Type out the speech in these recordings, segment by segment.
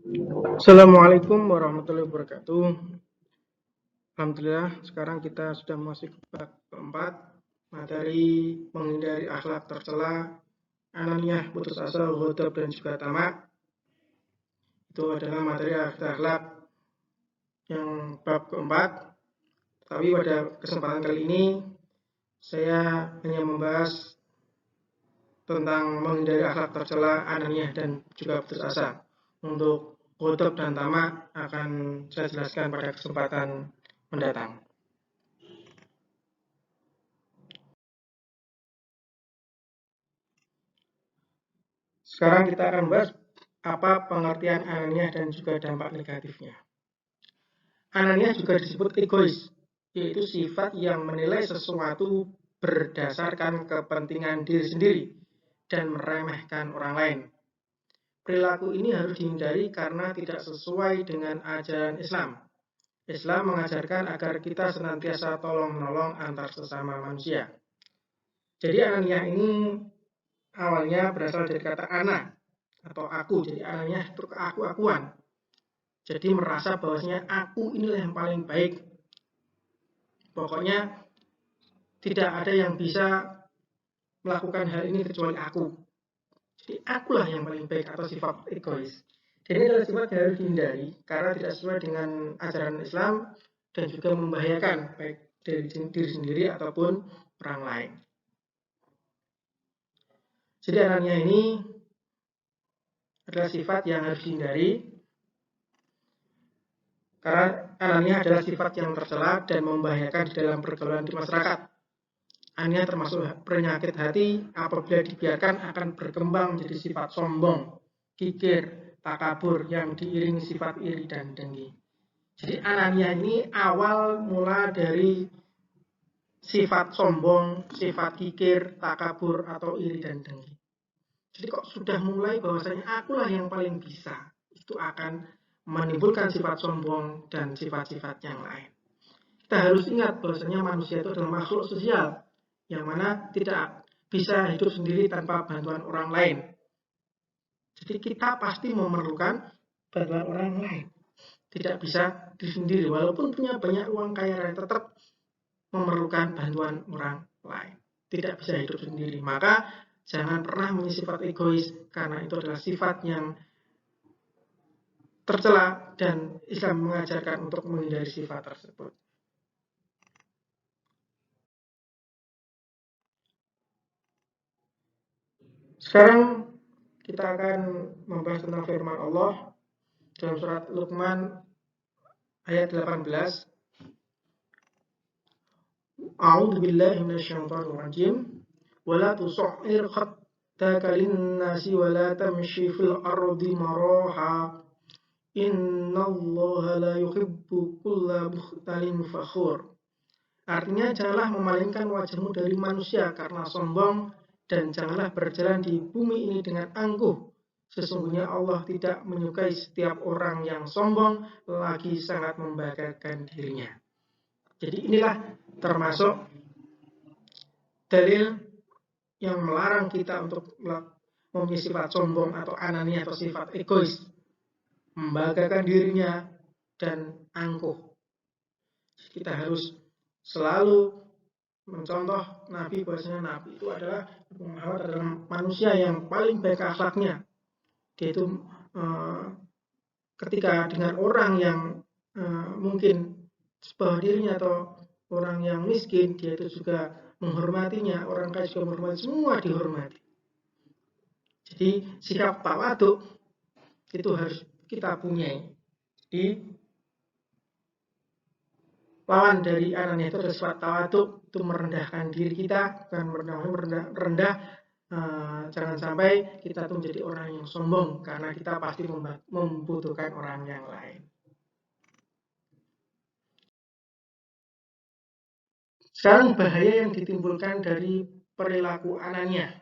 Assalamualaikum warahmatullahi wabarakatuh. Alhamdulillah, sekarang kita sudah masuk ke bab keempat, materi menghindari akhlak tercela, ananiah, putus asa, ghadab, dan juga tamak. Itu adalah materi akhlak yang bab keempat. Tapi pada kesempatan kali ini, saya hanya membahas tentang menghindari akhlak tercela, ananiah, dan juga putus asa. Untuk ghadab dan tamak akan saya jelaskan pada kesempatan mendatang. Sekarang kita akan bahas apa pengertian ananiah dan juga dampak negatifnya. Ananiah juga disebut egois, yaitu sifat yang menilai sesuatu berdasarkan kepentingan diri sendiri dan meremehkan orang lain. Perilaku ini harus dihindari karena tidak sesuai dengan ajaran Islam. Islam mengajarkan agar kita senantiasa tolong-menolong antar sesama manusia. Jadi ananiah ini awalnya berasal dari kata ana atau aku, jadi ananiah itu keaku-akuan. Jadi merasa bahwasanya aku inilah yang paling baik. Pokoknya tidak ada yang bisa melakukan hal ini kecuali aku. Jadi akulah yang paling baik atau sifat egois. Jadi ini adalah sifat yang harus dihindari karena tidak sesuai dengan ajaran Islam dan juga membahayakan baik dari diri sendiri ataupun orang lain. Jadi ananiah ini adalah sifat yang harus dihindari karena ananiah adalah sifat yang tercela dan membahayakan di dalam pergaulan di masyarakat. Ananiah termasuk penyakit hati, apabila dibiarkan akan berkembang menjadi sifat sombong, kikir, takabur yang diiringi sifat iri dan dengki. Jadi ananiah ini awal mula dari sifat sombong, sifat kikir, takabur atau iri dan dengki. Jadi kok sudah mulai bahwasanya akulah yang paling bisa, itu akan menimbulkan sifat sombong dan sifat-sifat yang lain. Kita harus ingat bahwasanya manusia itu adalah makhluk sosial yang mana tidak bisa hidup sendiri tanpa bantuan orang lain. Jadi kita pasti memerlukan bantuan orang lain. Tidak bisa diri sendiri, walaupun punya banyak uang kaya raya tetap memerlukan bantuan orang lain. Tidak bisa hidup sendiri. Maka jangan pernah memiliki sifat egois karena itu adalah sifat yang tercela dan Islam mengajarkan untuk menghindari sifat tersebut. Sekarang kita akan membahas tentang firman Allah dalam surat Luqman ayat 18. A'udzu billahi minasyaitonir rajim. Wala tusa'ir khaddaka lin-nasi wala tamshi fil ardi maraha. Innallaha la yuhibbu kulla mukhtalin fakhur. Artinya janganlah memalingkan wajahmu dari manusia karena sombong dan janganlah berjalan di bumi ini dengan angkuh. Sesungguhnya Allah tidak menyukai setiap orang yang sombong lagi sangat membanggakan dirinya. Jadi inilah termasuk dalil yang melarang kita untuk memiliki sifat sombong atau ananiah atau sifat egois, membanggakan dirinya dan angkuh. Kita harus selalu mencontoh Nabi, bahwasanya Nabi itu adalah Muhammad adalah manusia yang paling baik akhlaknya. Dia itu ketika dengan orang yang mungkin sebawah dirinya atau orang yang miskin, dia itu juga menghormatinya, orang kaya juga menghormati, semua dihormati. Jadi sikap tawadhu itu harus kita punyai. Jadi lawan dari ananiah itu adalah sifat tawadhu, itu merendahkan diri kita, bukan merendah. Jangan sampai kita tuh menjadi orang yang sombong karena kita pasti membutuhkan orang yang lain. Sekarang bahaya yang ditimbulkan dari perilaku ananiah.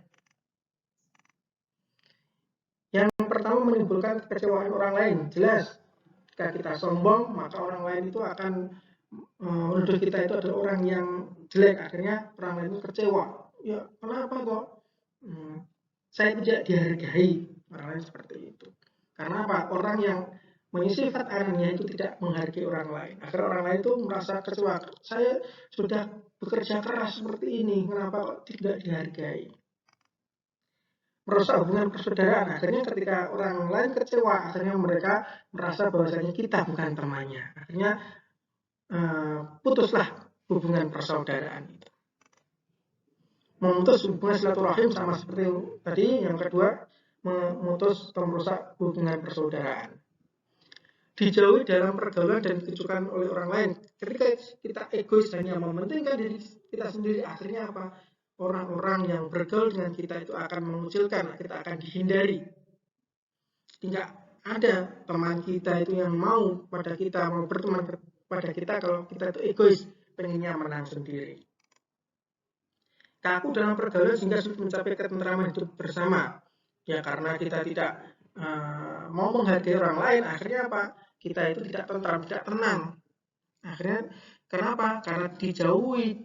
Yang pertama menimbulkan kekecewaan orang lain. Jelas, jika kita sombong, maka orang lain itu akan menuduh kita itu adalah orang yang jelek. Akhirnya orang lain itu kecewa. Ya, kenapa kok saya tidak dihargai? Orang lain seperti itu. Karena apa? Orang yang mengisi sifat anania itu tidak menghargai orang lain. Agar orang lain itu merasa kecewa. Saya sudah bekerja keras seperti ini, kenapa kok tidak dihargai? Merusak hubungan persaudaraan. Akhirnya ketika orang lain kecewa, akhirnya mereka merasa bahwasanya kita bukan temannya. Akhirnya putuslah hubungan persaudaraan itu. Memutus hubungan silaturahim sama seperti tadi. Yang kedua, memutus atau merusak hubungan persaudaraan. Dijauhi dalam pergaulan dan ditujukan oleh orang lain. Ketika kita egois hanya mementingkan diri kita sendiri, akhirnya apa? Orang-orang yang bergaul dengan kita itu akan mengucilkan, kita akan dihindari. Tidak ada teman kita itu yang mau pada kita, mau berteman pada kita kalau kita itu egois, pengennya menang sendiri. Kaku dalam pergaulan sehingga sulit mencapai ketentraman hidup bersama. Ya karena kita tidak mau menghargai orang lain, akhirnya apa? Kita itu tidak tentram, tidak tenang. Akhirnya kenapa? Karena dijauhi,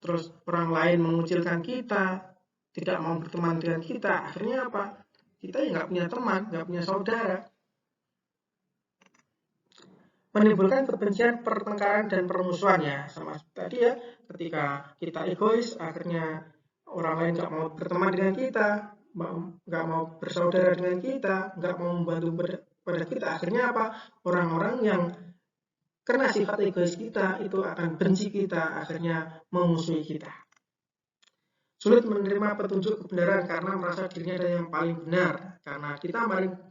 terus orang lain mengucilkan kita, tidak mau berteman dengan kita. Akhirnya apa? Kita ya nggak punya teman, nggak punya saudara. Menimbulkan kebencian, pertengkaran, dan permusuhan ya. Sama tadi ya, ketika kita egois, akhirnya orang lain nggak mau berteman dengan kita, nggak mau bersaudara dengan kita, nggak mau membantu pada kita. Akhirnya apa? Orang-orang yang karena sifat egois kita itu akan benci kita, akhirnya memusuhi kita. Sulit menerima petunjuk kebenaran karena merasa dirinya ada yang paling benar. Karena kita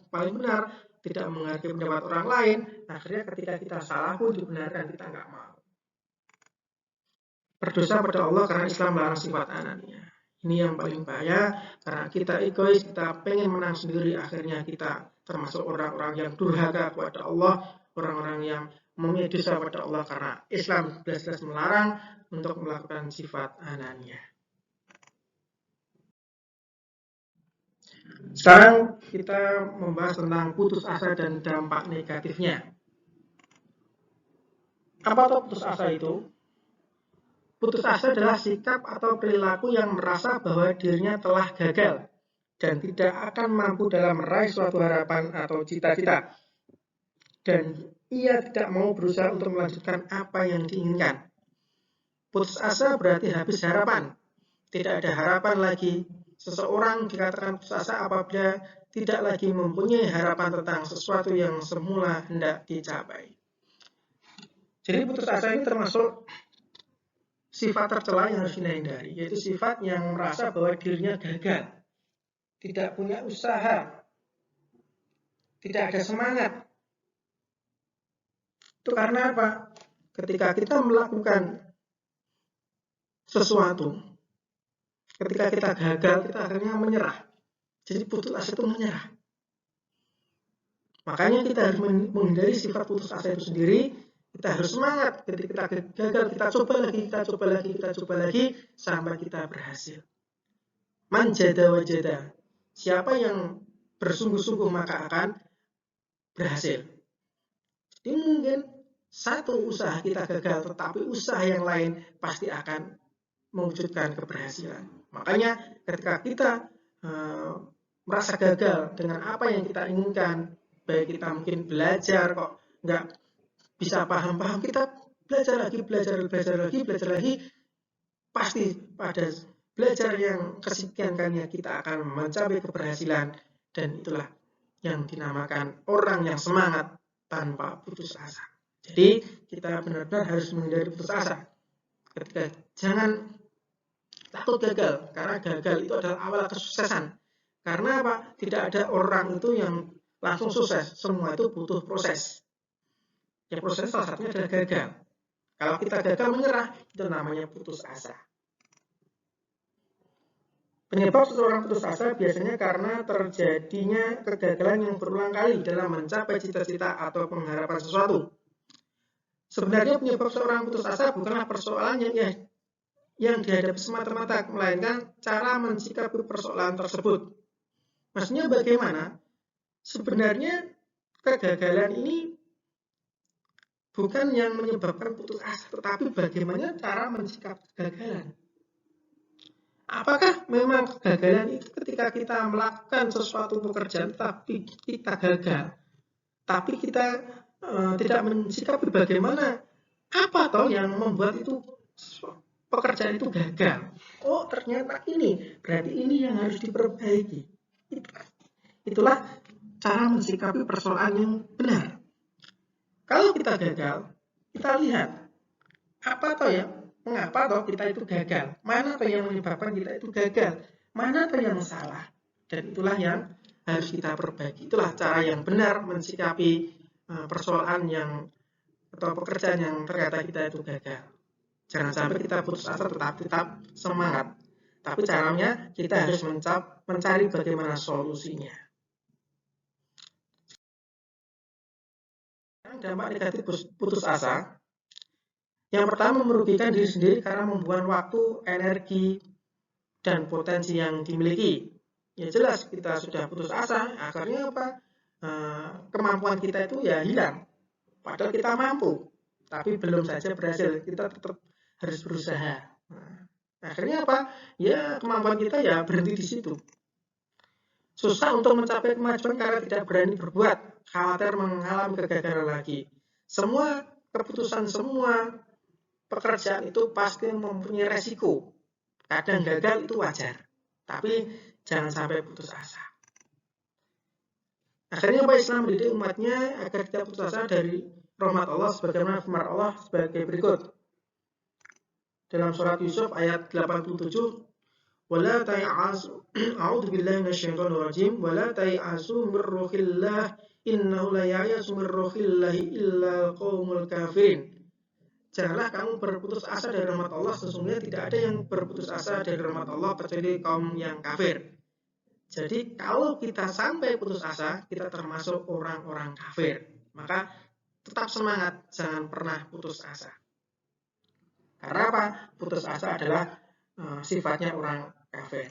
paling benar, tidak menghargai pendapat orang lain, akhirnya ketika kita salah pun dibenarkan, kita nggak mau. Berdosa pada Allah karena Islam melarang sifat anania. Ini yang paling bahaya, karena kita egois, kita pengen menang sendiri, akhirnya kita termasuk orang-orang yang durhaka kepada Allah, orang-orang yang mempunyai dosa pada Allah, karena Islam jelas-jelas melarang untuk melakukan sifat anania. Sekarang kita membahas tentang putus asa dan dampak negatifnya. Apa itu putus asa itu? Putus asa adalah sikap atau perilaku yang merasa bahwa dirinya telah gagal dan tidak akan mampu dalam meraih suatu harapan atau cita-cita. Dan ia tidak mau berusaha untuk melanjutkan apa yang diinginkan. Putus asa berarti habis harapan. Tidak ada harapan lagi. Seseorang dikatakan putus asa apabila tidak lagi mempunyai harapan tentang sesuatu yang semula hendak dicapai. Jadi putus asa ini termasuk sifat tercela yang harus dihindari, yaitu sifat yang merasa bahwa dirinya gagal, tidak punya usaha, tidak ada semangat. Itu karena apa? Ketika kita melakukan sesuatu, ketika kita gagal, kita akhirnya menyerah. Jadi putus asa itu menyerah. Makanya kita harus menghindari sifat putus asa itu sendiri. Kita harus semangat. Ketika kita gagal, kita coba lagi, sampai kita berhasil. Man jada wajada. Siapa yang bersungguh-sungguh maka akan berhasil. Jadi mungkin satu usaha kita gagal, tetapi usaha yang lain pasti akan mewujudkan keberhasilan. Makanya ketika kita merasa gagal dengan apa yang kita inginkan, baik kita mungkin belajar kok nggak bisa paham-paham, kita belajar lagi, pasti pada belajar yang kesekian kalinya kita akan mencapai keberhasilan, dan itulah yang dinamakan orang yang semangat tanpa putus asa. Jadi kita benar-benar harus menghindari putus asa. Ketika jangan takut gagal, karena gagal itu adalah awal kesuksesan. Karena apa? Tidak ada orang itu yang langsung sukses, semua itu butuh proses. Ya proses salah satunya adalah gagal. Kalau kita gagal menyerah, itu namanya putus asa. Penyebab seseorang putus asa biasanya karena terjadinya kegagalan yang berulang kali dalam mencapai cita-cita atau pengharapan sesuatu. Sebenarnya penyebab seorang putus asa bukanlah persoalannya yang dihadapi semata-mata, melainkan cara mensikapi persoalan tersebut. Maksudnya bagaimana? Sebenarnya kegagalan ini bukan yang menyebabkan putus asa, tetapi bagaimana cara mensikapi kegagalan. Apakah memang kegagalan itu ketika kita melakukan sesuatu pekerjaan tapi kita gagal, tapi kita tidak mensikapi bagaimana apa toh yang membuat itu pekerjaan itu gagal? Oh, ternyata ini, berarti ini yang harus diperbaiki. Itulah cara mensikapi persoalan yang benar. Kalau kita gagal, kita lihat apa toh ya, mengapa toh kita itu gagal, mana toh yang menyebabkan kita itu gagal, mana toh yang salah, dan itulah yang harus kita perbaiki. Itulah cara yang benar mensikapi persoalan yang atau pekerjaan yang ternyata kita itu gagal. Jangan sampai kita putus asa, tetap semangat. Tapi caranya kita harus mencari bagaimana solusinya. Dampak negatif putus asa. Yang pertama, merugikan diri sendiri karena membuang waktu, energi, dan potensi yang dimiliki. Ya jelas kita sudah putus asa, akhirnya apa? Kemampuan kita itu ya hilang. Padahal kita mampu, tapi belum saja berhasil. Kita tetap harus berusaha. Akhirnya apa? Ya kemampuan kita ya berhenti di situ. Susah untuk mencapai kemajuan karena tidak berani berbuat, khawatir mengalami kegagalan lagi. Semua keputusan, semua pekerjaan itu pasti mempunyai resiko. Kadang gagal itu wajar, tapi jangan sampai putus asa. Akhirnya Pak Islam mendidik umatnya agar tidak putus asa dari rahmat Allah sebagaimana firman Allah sebagai berikut. Dalam surat Yusuf ayat 87, wala ta'asu a'udzu billahi minasyaitonir rajim wala ta'asu min ruhillah innahu la ya'asu min ruhillahi illa qaumul kafirin. Janganlah kamu berputus asa dari rahmat Allah, sesungguhnya tidak ada yang berputus asa dari rahmat Allah kecuali kaum yang kafir. Jadi kalau kita sampai putus asa, kita termasuk orang-orang kafir. Maka tetap semangat, jangan pernah putus asa. Karena apa? Putus asa adalah sifatnya orang kafir.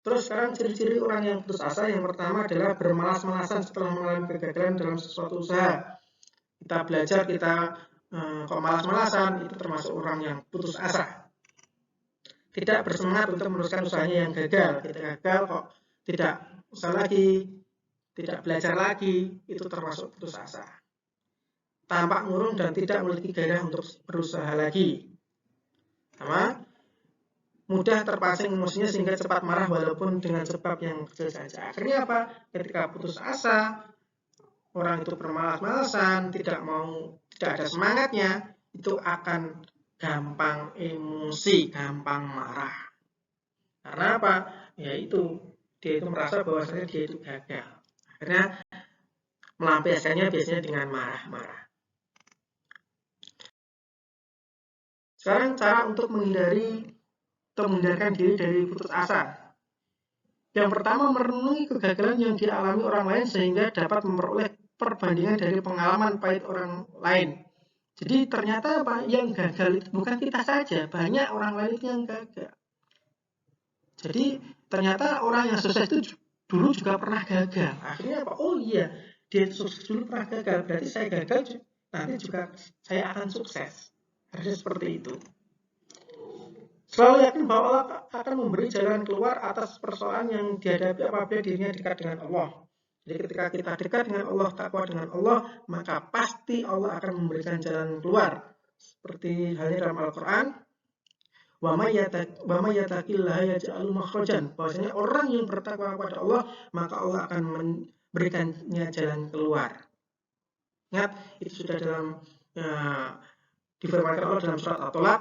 Terus sekarang ciri-ciri orang yang putus asa, yang pertama adalah bermalas-malasan setelah mengalami kegagalan dalam sesuatu usaha. Kita belajar, kita kok malas-malasan, itu termasuk orang yang putus asa. Tidak bersemangat untuk meneruskan usahanya yang gagal. Kita gagal kok tidak usaha lagi, tidak belajar lagi, itu termasuk putus asa. Tampak murung dan tidak memiliki gairah untuk berusaha lagi. Sama, mudah terpancing emosinya sehingga cepat marah walaupun dengan sebab yang kecil saja. Akhirnya apa? Ketika putus asa, orang itu bermalas-malasan, tidak ada semangatnya, itu akan gampang emosi, gampang marah. Karena apa? Ya itu, dia itu merasa bahwasanya dia itu gagal. Akhirnya melampiaskannya biasanya dengan marah-marah. Sekarang cara untuk menghindarkan diri dari putus asa. Yang pertama, merenungi kegagalan yang dialami orang lain sehingga dapat memperoleh perbandingan dari pengalaman pahit orang lain. Jadi ternyata apa? Yang gagal itu bukan kita saja, banyak orang lain itu yang gagal. Jadi ternyata orang yang sukses itu dulu juga pernah gagal. Akhirnya apa? Oh iya, dia sukses dulu pernah gagal, berarti saya gagal, nanti juga saya akan sukses. Harusnya seperti itu. Selalu yakin bahwa Allah akan memberi jalan keluar atas persoalan yang dihadapi apabila dirinya dekat dengan Allah. Jadi ketika kita dekat dengan Allah, takwa dengan Allah, maka pasti Allah akan memberikan jalan keluar. Seperti halnya dalam Al-Quran, wa may yattaqillaha yaj'al makhrajan. Bahwasanya orang yang bertakwa kepada Allah, maka Allah akan memberikannya jalan keluar. Ingat, itu sudah difirmankan Allah dalam surat At-Tolak.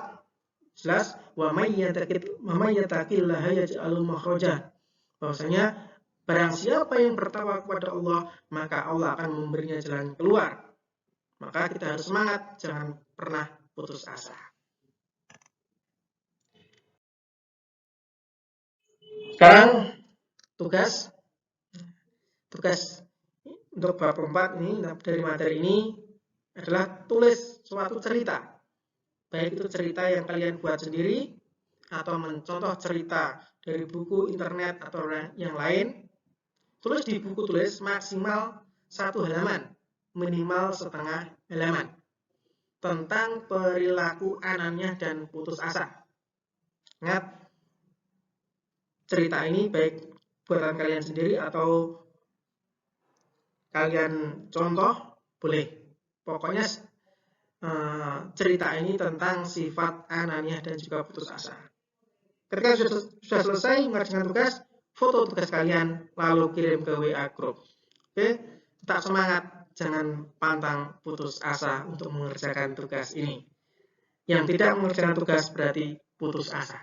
Jelas, wa may yattaqillaha yaj'al makhrajan. Bahwasanya barang siapa yang bertakwa kepada Allah, maka Allah akan memberinya jalan keluar. Maka kita harus semangat, jangan pernah putus asa. Sekarang tugas untuk bab 4 ini dari materi ini adalah tulis suatu cerita. Baik itu cerita yang kalian buat sendiri atau mencontoh cerita dari buku, internet, atau yang lain. Tulis di buku tulis maksimal 1 halaman, minimal setengah halaman. tentang perilaku ananiah dan putus asa. Ingat, cerita ini baik buatan kalian sendiri atau kalian contoh, boleh. Pokoknya cerita ini tentang sifat ananiah dan juga putus asa. Ketika sudah selesai mengerjakan tugas, foto tugas kalian lalu kirim ke WA grup. Oke, tetap semangat, jangan pantang putus asa untuk mengerjakan tugas ini. Yang tidak mengerjakan tugas berarti putus asa.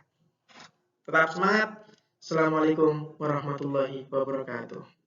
Tetap semangat. Assalamualaikum warahmatullahi wabarakatuh.